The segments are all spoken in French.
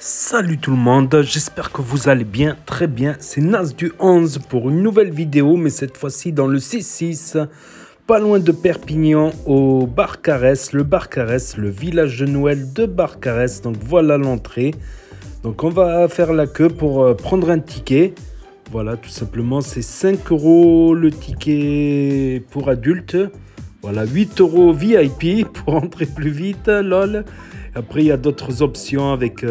Salut tout le monde, j'espère que vous allez bien, très bien. C'est Nas du 11 pour une nouvelle vidéo, mais cette fois-ci dans le 6-6, pas loin de Perpignan, au Barcarès. Le Barcarès, le village de Noël de Barcarès. Donc voilà l'entrée. Donc on va faire la queue pour prendre un ticket. Voilà, tout simplement, c'est 5 € le ticket pour adultes. Voilà, 8 € VIP pour entrer plus vite, lol. Après, il y a d'autres options avec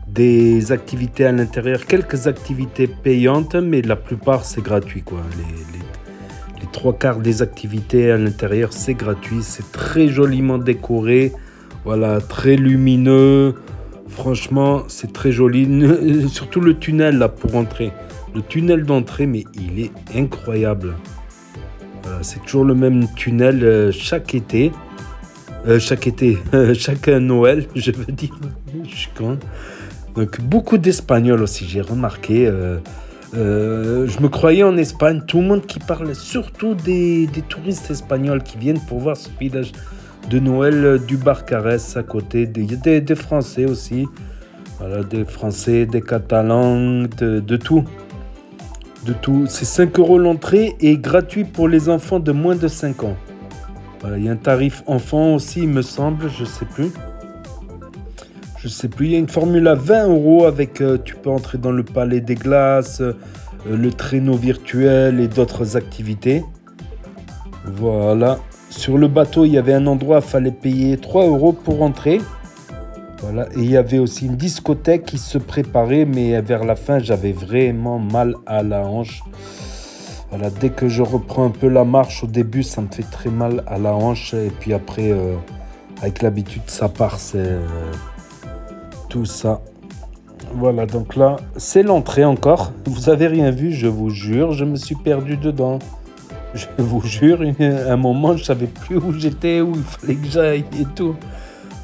des activités à l'intérieur, quelques activités payantes, mais la plupart, c'est gratuit, quoi. Les 3/4 des activités à l'intérieur, c'est gratuit. C'est très joliment décoré, voilà, très lumineux. Franchement, c'est très joli. Surtout le tunnel, là, pour entrer. Le tunnel d'entrée, mais il est incroyable. Voilà, c'est toujours le même tunnel chaque été. Chaque Noël, je veux dire. Je suis con. Donc, beaucoup d'Espagnols aussi, j'ai remarqué. Je me croyais en Espagne. Tout le monde qui parle, surtout des touristes espagnols qui viennent pour voir ce village de Noël du Barcarès à côté. Il y a des Français aussi. Voilà, des Français, des Catalans, de tout. De tout. C'est 5 € l'entrée et gratuit pour les enfants de moins de 5 ans. Voilà, il y a un tarif enfant aussi, il me semble, je sais plus. Il y a une formule à 20 € avec, tu peux entrer dans le palais des glaces, le traîneau virtuel et d'autres activités. Voilà. Sur le bateau, il y avait un endroit, il fallait payer 3 € pour entrer. Voilà. Et il y avait aussi une discothèque qui se préparait, mais vers la fin, j'avais vraiment mal à la hanche. Voilà, dès que je reprends un peu la marche, au début, ça me fait très mal à la hanche. Et puis après, avec l'habitude, ça part, c'est tout ça. Voilà, donc là, c'est l'entrée encore. Vous avez rien vu, je vous jure, je me suis perdu dedans. Je vous jure, à un moment, je ne savais plus où j'étais, où il fallait que j'aille et tout.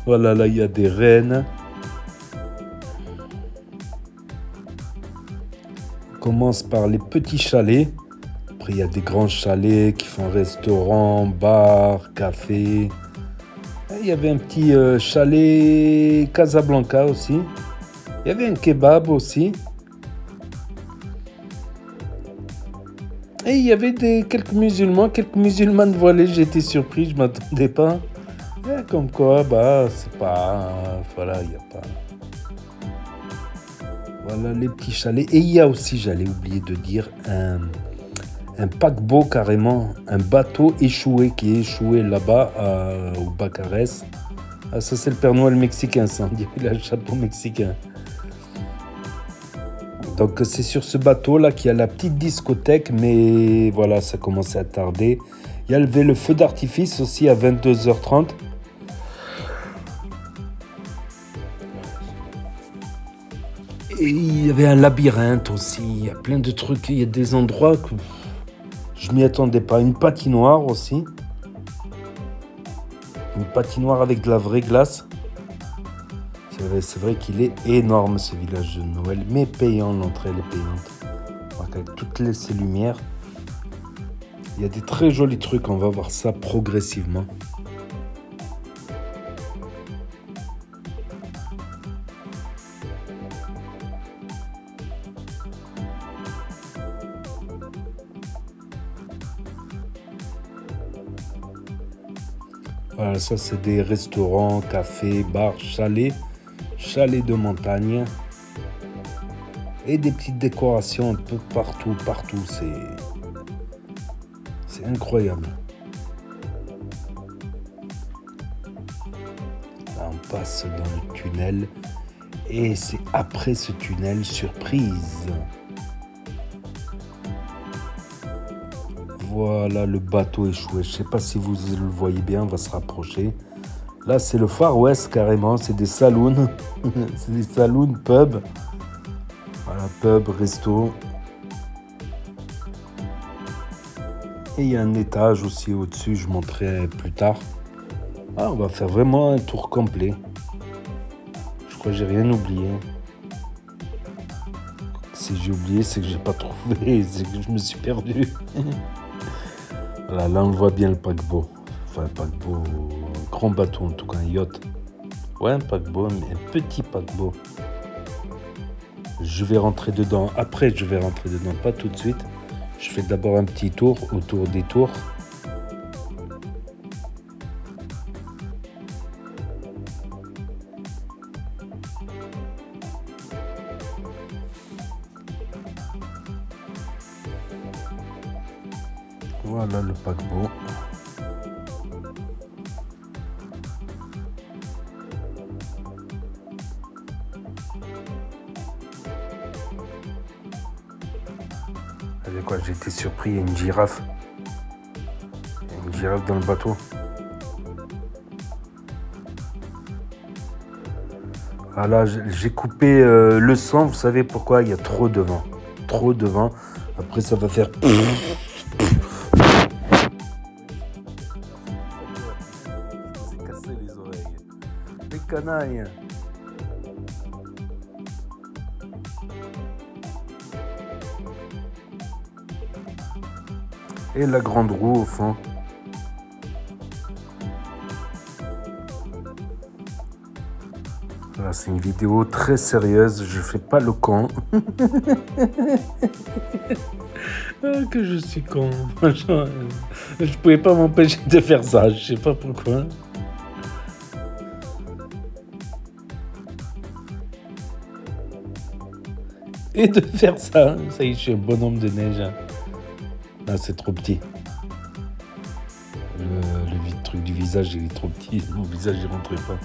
Voilà, là, il y a des rennes. On commence par les petits chalets. Après, il y a des grands chalets qui font restaurant, bar, café. Et il y avait un petit chalet Casablanca aussi. Il y avait un kebab aussi. Et il y avait quelques musulmans voilés. J'étais surpris, je ne m'attendais pas. Et comme quoi, bah, c'est pas... Voilà, il n'y a pas... Voilà les petits chalets. Et il y a aussi, j'allais oublier de dire, un paquebot carrément, un bateau échoué qui est échoué là-bas au Barcarès. Ah, ça c'est le Père Noël mexicain, ça, on dirait le chapeau mexicain. Donc c'est sur ce bateau-là qu'il y a la petite discothèque, mais voilà, ça commençait à tarder. Il y avait le feu d'artifice aussi à 22h30. Et il y avait un labyrinthe aussi, il y a plein de trucs, il y a des endroits que... Je m'y attendais pas. Une patinoire aussi. Une patinoire avec de la vraie glace. C'est vrai qu'il est énorme ce village de Noël. Mais payant, l'entrée elle est payante. Avec toutes ces lumières. Il y a des très jolis trucs. On va voir ça progressivement. Voilà, ça c'est des restaurants, cafés, bars, chalets de montagne et des petites décorations un peu partout, c'est incroyable. Là, on passe dans le tunnel et c'est après ce tunnel, surprise. Voilà le bateau échoué. Je ne sais pas si vous le voyez bien, on va se rapprocher. Là, c'est le Far West carrément. C'est des saloons. C'est des saloons, pub. Voilà, pub, resto. Et il y a un étage aussi au-dessus, je montrerai plus tard. Ah, on va faire vraiment un tour complet. Je crois que j'ai rien oublié. Si j'ai oublié, c'est que j'ai pas trouvé. C'est que je me suis perdu. Voilà, là, on voit bien le paquebot. Enfin, un paquebot, un grand bateau en tout cas, un yacht. Ouais, un paquebot, mais un petit paquebot. Je vais rentrer dedans. Après, je vais rentrer dedans. Pas tout de suite. Je fais d'abord un petit tour autour des tours. Voilà le paquebot. Vous savez quoi, j'ai été surpris, il y a une girafe. Il y a une girafe dans le bateau. Voilà, j'ai coupé le sang, vous savez pourquoi? Il y a trop de vent. Trop de vent. Après, ça va faire... Les oreilles. Les canailles. Et la grande roue au fond. Voilà, c'est une vidéo très sérieuse. Je fais pas le con. Ah, que je suis con. Je pouvais pas m'empêcher de faire ça. Je sais pas pourquoi. Et de faire ça. Ça y est, je suis un bonhomme de neige. Ah, c'est trop petit. Le truc du visage, il est trop petit. Mon visage, il rentrait pas.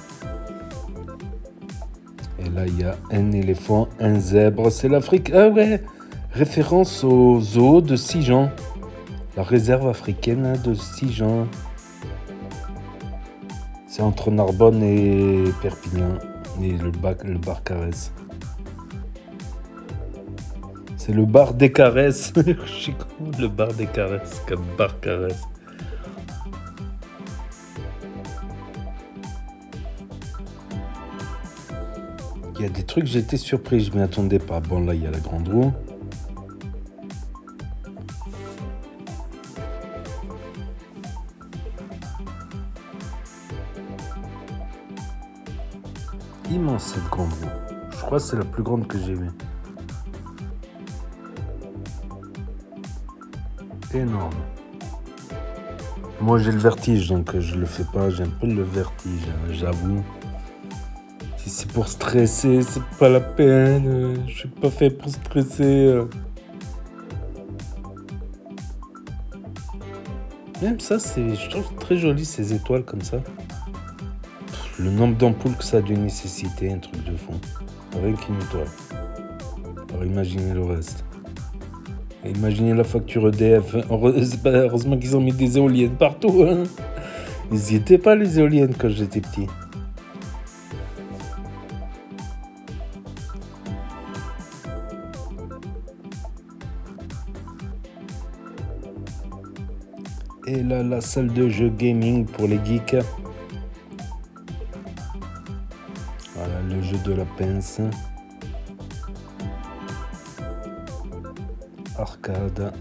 Et là, il y a un éléphant, un zèbre. C'est l'Afrique. Ah ouais. Référence au zoo de Sijan. La réserve africaine de Sijan. C'est entre Narbonne et Perpignan. Et le bar Caresse. C'est le bar des caresses. Je suis con, le bar des caresses, comme bar caresse. Il y a des trucs, j'étais surpris, je m'y attendais pas. Bon, là, il y a la grande roue. Immense cette grande roue. Je crois que c'est la plus grande que j'ai vue. Énorme. Moi j'ai le vertige donc je le fais pas, j'ai un peu le vertige, j'avoue. Si c'est pour stresser, c'est pas la peine, je suis pas fait pour stresser. Même ça, je trouve très joli ces étoiles comme ça. Le nombre d'ampoules que ça a dû nécessiter, un truc de fond. Rien qu'une étoile. Alors imaginez le reste. Et imaginez la facture EDF. Heureusement qu'ils ont mis des éoliennes partout. Hein. Ils n'y étaient pas les éoliennes quand j'étais petit. Et là, la salle de jeu gaming pour les geeks. Voilà, le jeu de la pince. Arcade.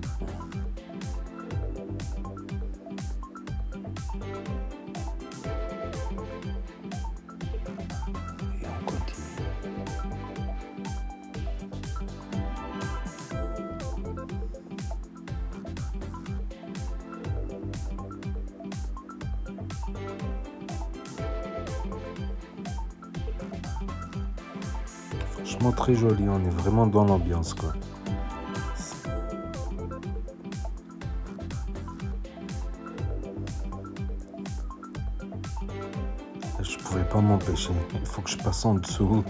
Et on continue. Franchement très joli, on est vraiment dans l'ambiance quoi. Je pouvais pas m'empêcher, il faut que je passe en dessous.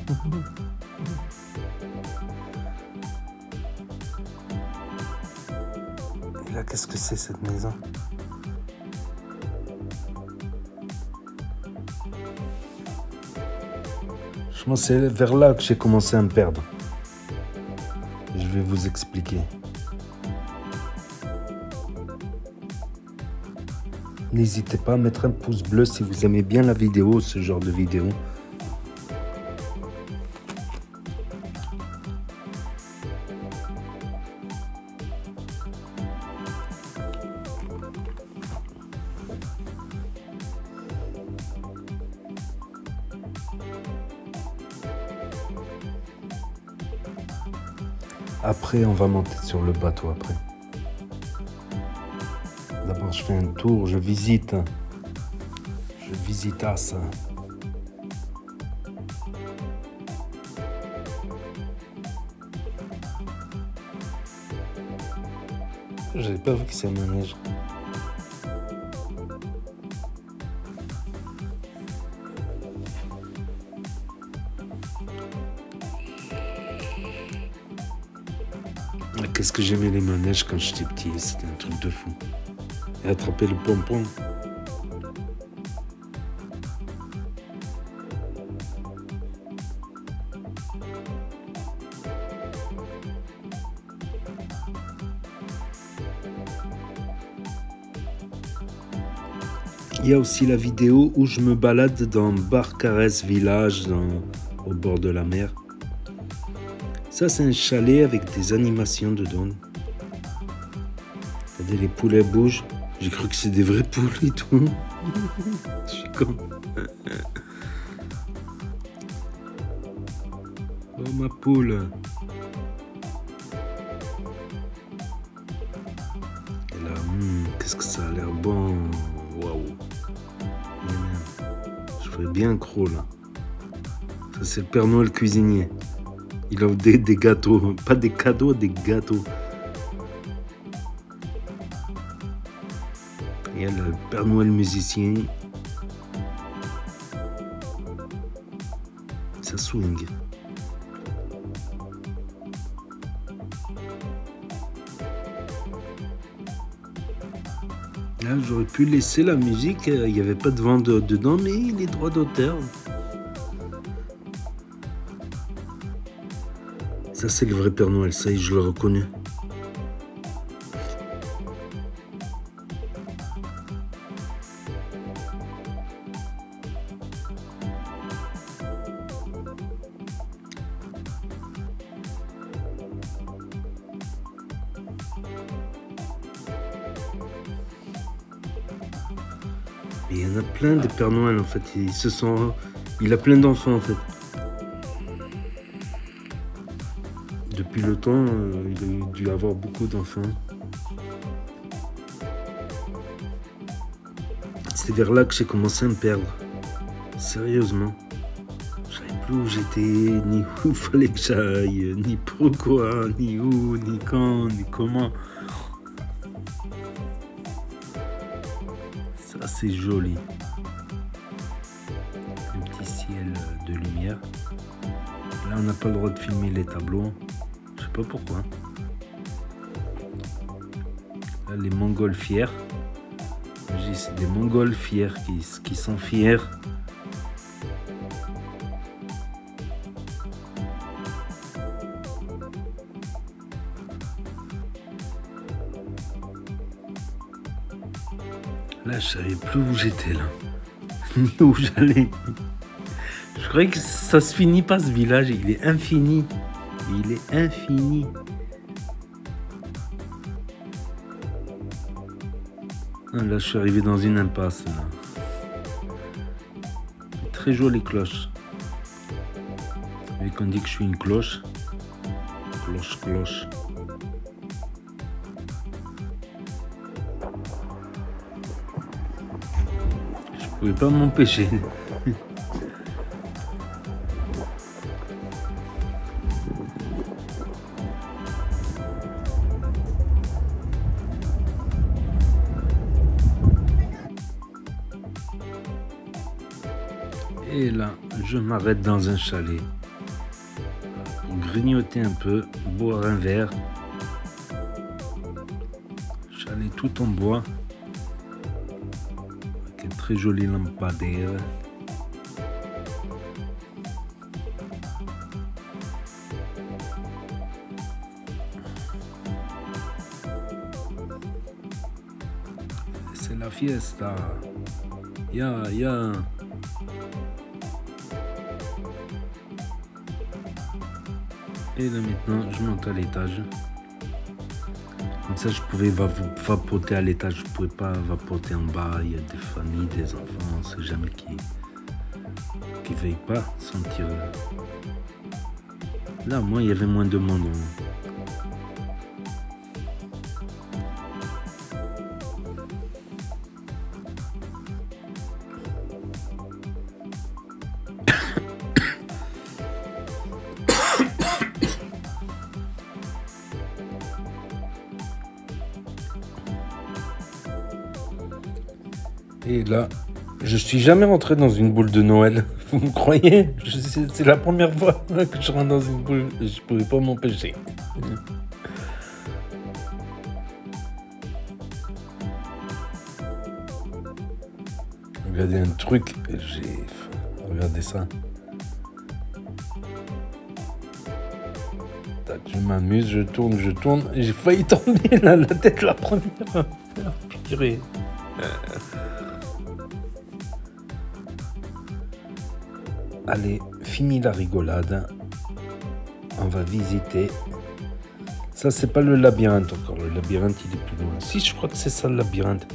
Et là, qu'est-ce que c'est cette maison? Franchement, c'est vers là que j'ai commencé à me perdre. Je vais vous expliquer. N'hésitez pas à mettre un pouce bleu si vous aimez bien la vidéo, ce genre de vidéo. Après, on va monter sur le bateau après. D'abord, je fais un tour, je visite. Je visite As. J'avais pas vu que c'est un manège. Qu'est-ce que j'aimais les manèges quand j'étais petit, c'était un truc de fou. Et attraper le pompon. Il y a aussi la vidéo où je me balade dans Barcarès Village, au bord de la mer. Ça, c'est un chalet avec des animations dedans. Regardez, les poulets bougent. J'ai cru que c'est des vrais poules et tout. Je suis con. Oh, ma poule. Et là, qu'est-ce que ça a l'air bon. Waouh. Je ferais bien un croc, là. Ça, c'est le Père Noël cuisinier. Il offre des gâteaux. Pas des cadeaux, des gâteaux. Il y a le Père Noël musicien. Ça swing. Là, j'aurais pu laisser la musique. Il n'y avait pas de vent dedans, mais les droits d'auteur. Ça, c'est le vrai Père Noël. Ça y est, je le reconnais. Mais il y en a plein des Pères Noël en fait. Il a plein d'enfants en fait. Depuis le temps, il a dû avoir beaucoup d'enfants. C'est vers là que j'ai commencé à me perdre. Sérieusement. Je savais plus où j'étais, ni où il fallait que j'aille, ni pourquoi, ni où, ni quand, ni comment. Ça, c'est joli. Un petit ciel de lumière. Là, on n'a pas le droit de filmer les tableaux. Je sais pas pourquoi. Là, les montgolfières. C'est des montgolfières qui sont fiers. Là, je savais plus où j'étais là, ni où j'allais. Je croyais que ça se finit pas ce village. Il est infini. Il est infini. Ah, là, je suis arrivé dans une impasse. Là. Très jolie cloche. Vu qu'on dit que je suis une cloche. Cloche, cloche. Je pouvais pas m'empêcher. Et là, je m'arrête dans un chalet pour grignoter un peu, boire un verre. Chalet tout en bois, avec un très joli lampadaire. C'est la fiesta. Ya, ya. Et là maintenant, je monte à l'étage. Comme ça, je pouvais vapoter à l'étage. Je ne pouvais pas vapoter en bas. Il y a des familles, des enfants. On ne sait jamais qui ne veuille pas sentir. Là, moi, il y avait moins de monde. Et là, je suis jamais rentré dans une boule de Noël. Vous me croyez? C'est la première fois que je rentre dans une boule. Je pouvais pas m'empêcher. Regardez un truc. Regardez ça. Tac, je m'amuse, je tourne. J'ai failli tomber là, la tête la première. Purée. Allez, fini la rigolade. On va visiter. Ça, c'est pas le labyrinthe encore. Le labyrinthe, il est plus loin. Si, je crois que c'est ça le labyrinthe.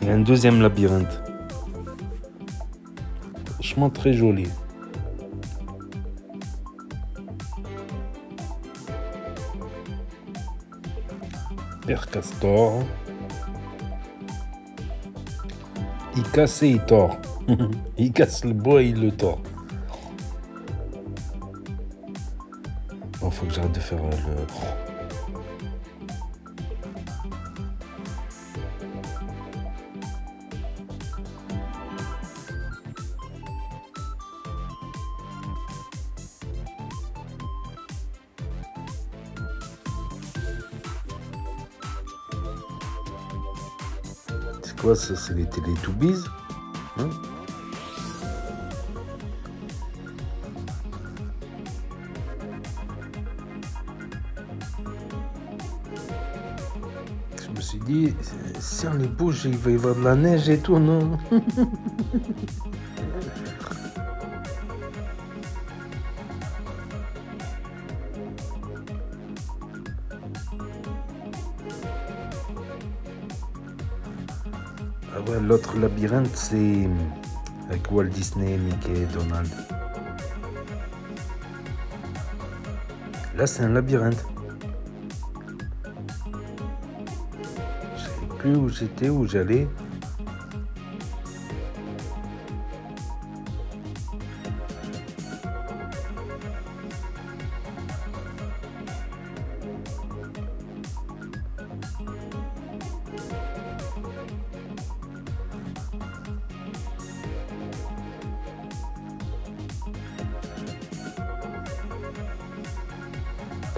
Il y a un deuxième labyrinthe. Franchement, très joli. Père Castor. Il casse et il tord. Il casse le bois et il le tord. Bon, faut que j'arrête de faire le... C'est quoi ça? C'est les Teletubbies, hein? Je me suis dit, si on les bouge, il va y avoir de la neige et tout, non? Ah ouais, l'autre labyrinthe, c'est avec Walt Disney, Mickey et Donald. Là, c'est un labyrinthe. Je sais plus où j'étais, où j'allais.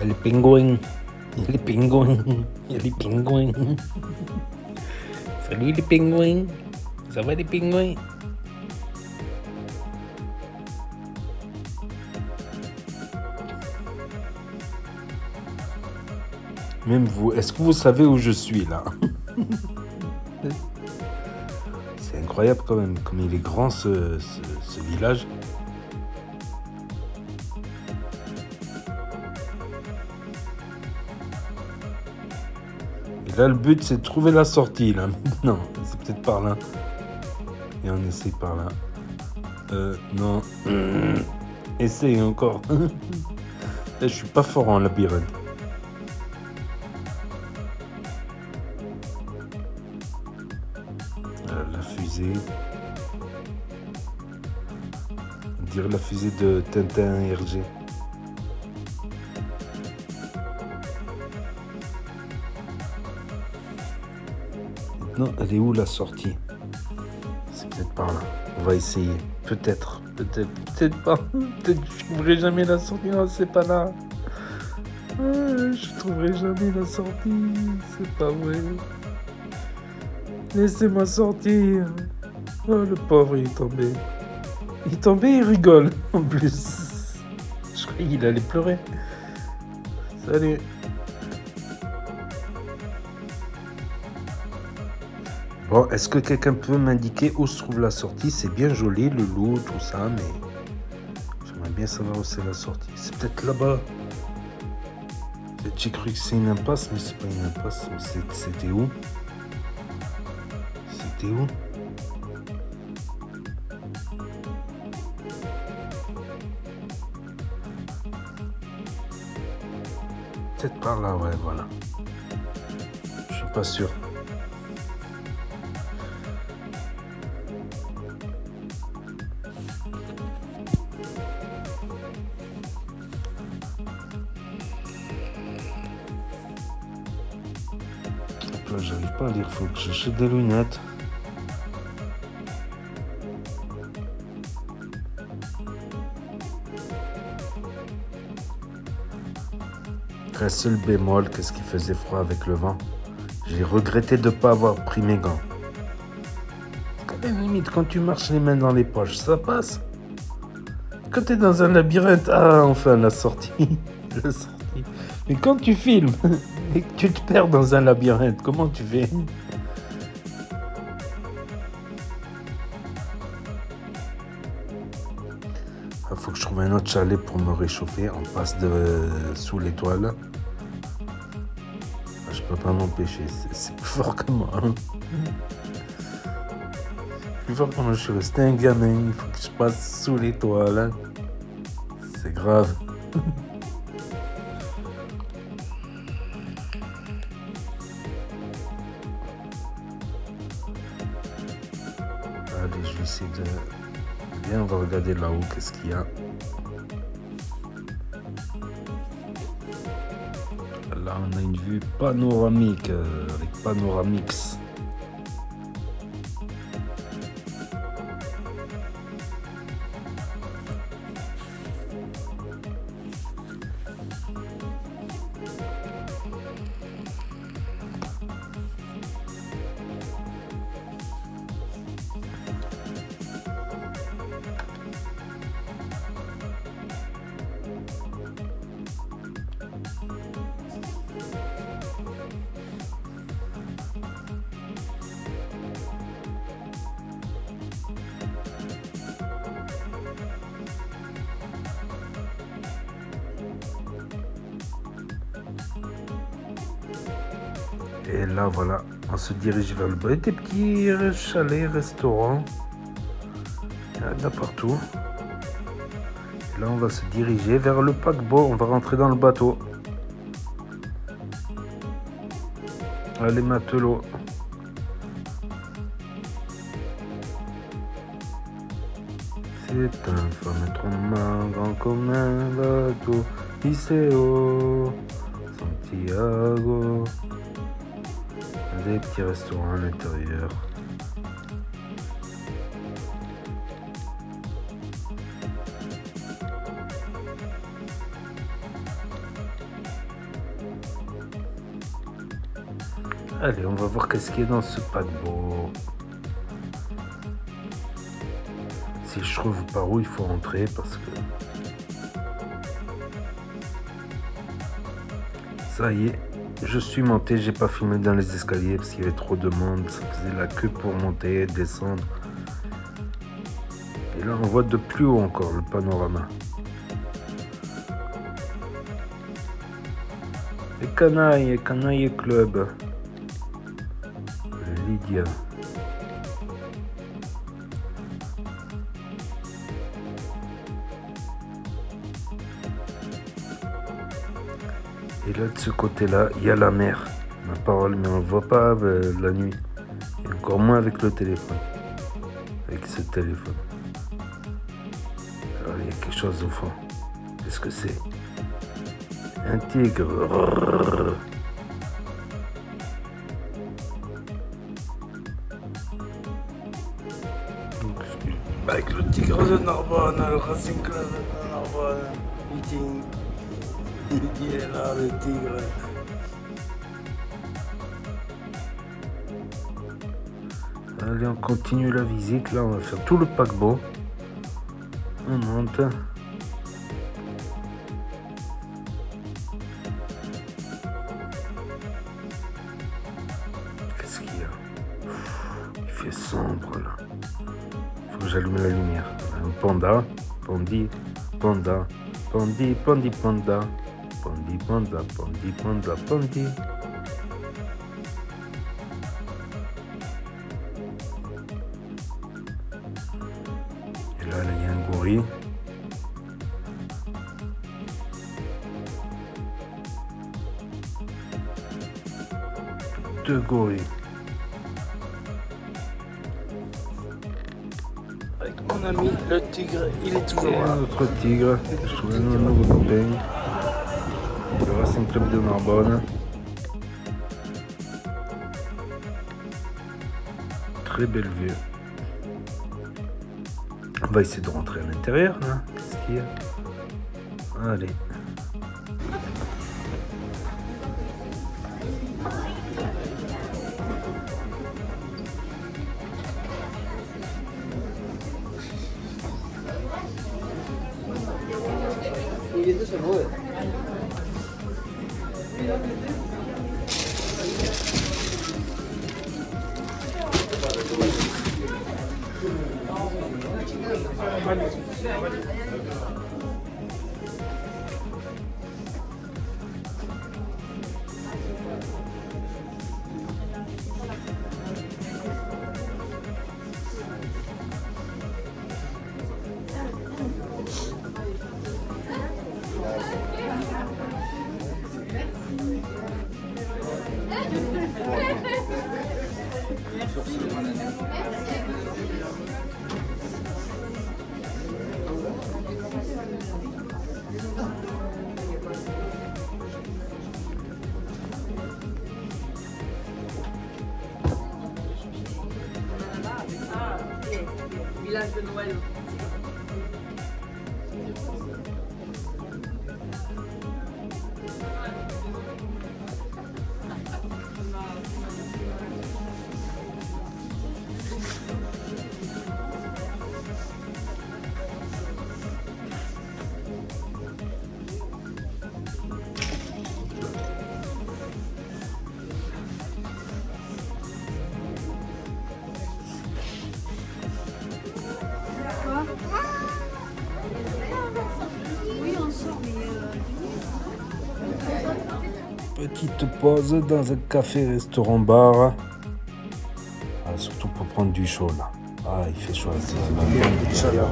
Les pingouins. Les pingouins. Les pingouins. Salut les pingouins. Ça va les pingouins? Même vous, est-ce que vous savez où je suis là? C'est incroyable quand même, comme il est grand ce village. Là, le but, c'est de trouver la sortie, là. Non, c'est peut-être par là. Et on essaye par là. Non. Essaye encore. Là, je suis pas fort en labyrinthe. La fusée. On dirait la fusée de Tintin et Hergé. Non, elle est où la sortie? C'est peut-être par là. On va essayer. Peut-être pas. Peut-être que je trouverai jamais la sortie. Non, c'est pas là. Je trouverai jamais la sortie. C'est pas vrai. Laissez-moi sortir. Oh, le pauvre, il est tombé. Il est tombé, il rigole. En plus. Je croyais qu'il allait pleurer. Salut. Bon, est-ce que quelqu'un peut m'indiquer où se trouve la sortie? C'est bien joli, le loup, tout ça, mais j'aimerais bien savoir où c'est la sortie. C'est peut-être là-bas. J'ai cru que c'est une impasse, mais c'est pas une impasse. C'était où? C'était où? Peut-être par là, ouais, voilà. Je suis pas sûr. Là, j'arrive pas à lire, faut que j'achète des lunettes. Après, seul bémol, qu'est-ce qui faisait froid avec le vent. J'ai regretté de ne pas avoir pris mes gants. Quand même limite, quand tu marches les mains dans les poches, ça passe. Quand tu es dans un labyrinthe, ah, enfin, la sortie. La sortie. Mais quand tu filmes et que tu te perds dans un labyrinthe, comment tu fais? Il faut que je trouve un autre chalet pour me réchauffer. On passe sous l'étoile. Je peux pas m'empêcher. C'est plus fort que moi. Hein. Plus fort que moi. Je suis resté un gamin. Il faut que je passe sous l'étoile. Hein. C'est grave. Allez, je vais essayer de... Viens, on va regarder là-haut, qu'est-ce qu'il y a. Là, on a une vue panoramique, avec Panoramix. Et là, voilà, on se dirige vers le bas. Des petits chalets, restaurants. Il y en a partout. Et là, on va se diriger vers le paquebot. On va rentrer dans le bateau. Allez, matelots. C'est un fameux grand comme un bateau. Iseo, Santiago. Des petits restaurants à l'intérieur. Allez, on va voir qu'est-ce qu'il y a dans ce paquebot. Si je trouve par où il faut rentrer, parce que... Ça y est. Je suis monté, j'ai pas filmé dans les escaliers parce qu'il y avait trop de monde, ça faisait la queue pour monter et descendre. Et là on voit de plus haut encore le panorama. Les Canailles Club. Le Lydia. Et là, de ce côté-là, il y a la mer. Ma parole, mais on ne voit pas la nuit. Et encore moins avec le téléphone. Avec ce téléphone. Alors, il y a quelque chose au fond. Qu'est-ce que c'est? Un tigre. Avec le tigre de Narbonne, le Racing Club de Narbonne. Meeting. Il est là, le tigre. Allez, on continue la visite. Là, on va faire tout le paquebot. On monte. Qu'est-ce qu'il y a? Il fait sombre, là. Il faut que j'allume la lumière. Un panda. Pandi. Panda. Pandi, pandi, panda. Pandi, panda, pandi, panda, pandi. Et là, il y a un gorille. Deux gorilles. Avec mon ami, le tigre, il est toujours là. Notre tigre, je trouve un nouveau copain. Le Racing Club de Narbonne. Très belle vue. On va essayer de rentrer à l'intérieur. Qu'est-ce qu'il y a? Allez. Village de Noël. Petite pause dans un café-restaurant-bar. Ah, surtout pour prendre du chaud là. Ah, il fait chaud, c'est la bonne chaleur.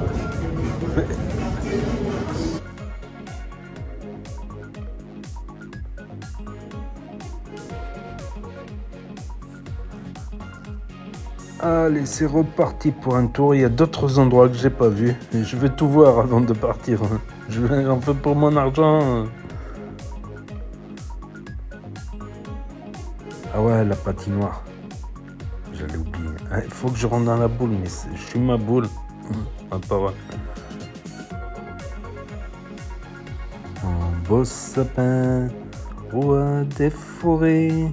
Allez, c'est reparti pour un tour. Il y a d'autres endroits que j'ai pas vus. Je vais tout voir avant de partir. J'en fais pour mon argent. Ah ouais, la patinoire. J'allais oublier. Il faut que je rentre dans la boule, mais je suis ma boule. Ma parole. Un beau sapin, roi des forêts.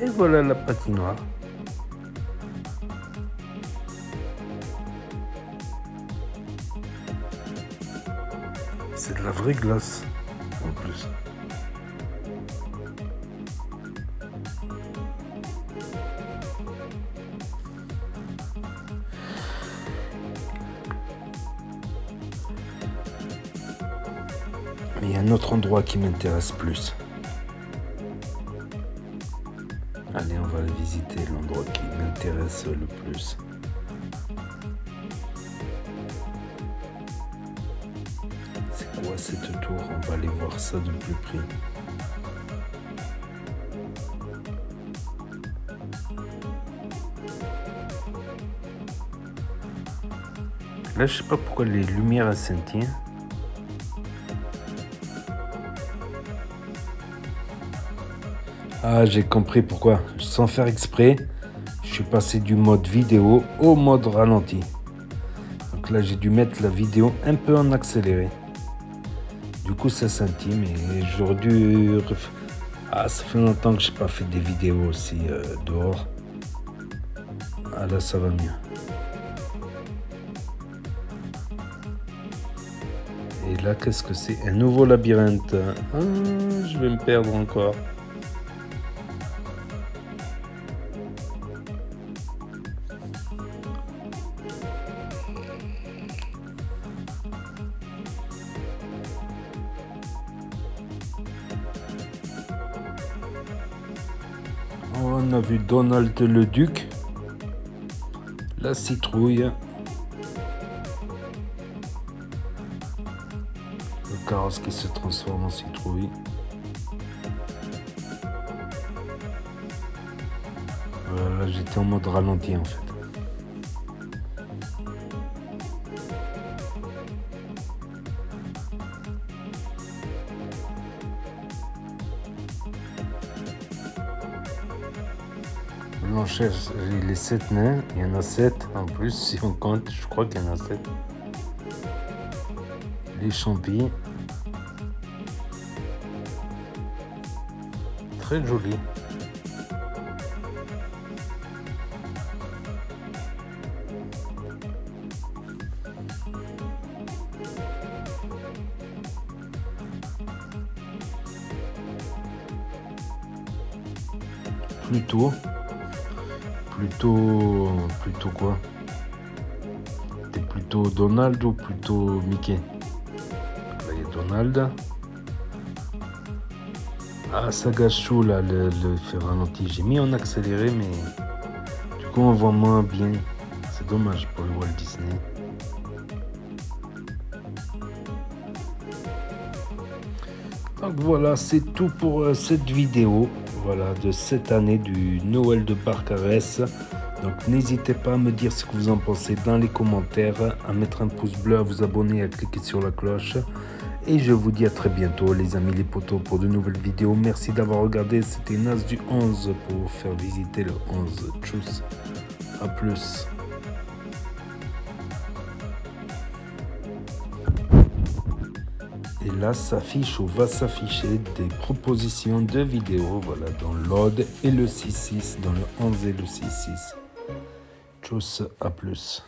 Et voilà la patinoire. C'est de la vraie glace, en plus. Mais il y a un autre endroit qui m'intéresse plus. Allez, on va visiter l'endroit qui m'intéresse le plus. C'est quoi cette tour? On va aller voir ça de plus près. Là, je sais pas pourquoi les lumières scintillent. Ah, j'ai compris pourquoi. Sans faire exprès, je suis passé du mode vidéo au mode ralenti. Donc là, j'ai dû mettre la vidéo un peu en accéléré. Du coup, ça scintille, mais j'aurais dû... Ah, ça fait longtemps que j'ai pas fait des vidéos aussi dehors. Ah là, ça va mieux. Et là, qu'est-ce que c'est? Un nouveau labyrinthe. Ah, je vais me perdre encore. On a vu Donald le Duc, la citrouille, le carrosse qui se transforme en citrouille. Voilà, j'étais en mode ralenti en fait. On cherche les 7 nains, il y en a 7 en plus si on compte, je crois qu'il y en a 7. Les champis. Très joli. plutôt quoi? T'es plutôt Donald ou plutôt Mickey? Là, il y a Donald. Ah, ça gâche tout là, le fait ralenti. J'ai mis en accéléré, mais du coup on voit moins bien. C'est dommage pour le Walt Disney. Donc voilà, c'est tout pour cette vidéo. Voilà, de cette année du Noël de Barcarès. Donc n'hésitez pas à me dire ce que vous en pensez dans les commentaires, à mettre un pouce bleu, à vous abonner, à cliquer sur la cloche. Et je vous dis à très bientôt les amis les potos pour de nouvelles vidéos. Merci d'avoir regardé, c'était Nas du 11 pour vous faire visiter le 11. Tchuss, à plus. Et là s'affiche ou va s'afficher des propositions de vidéos, voilà, dans l'Ode et le 6.6, dans le 11 et le 6.6. Tchuss, à plus.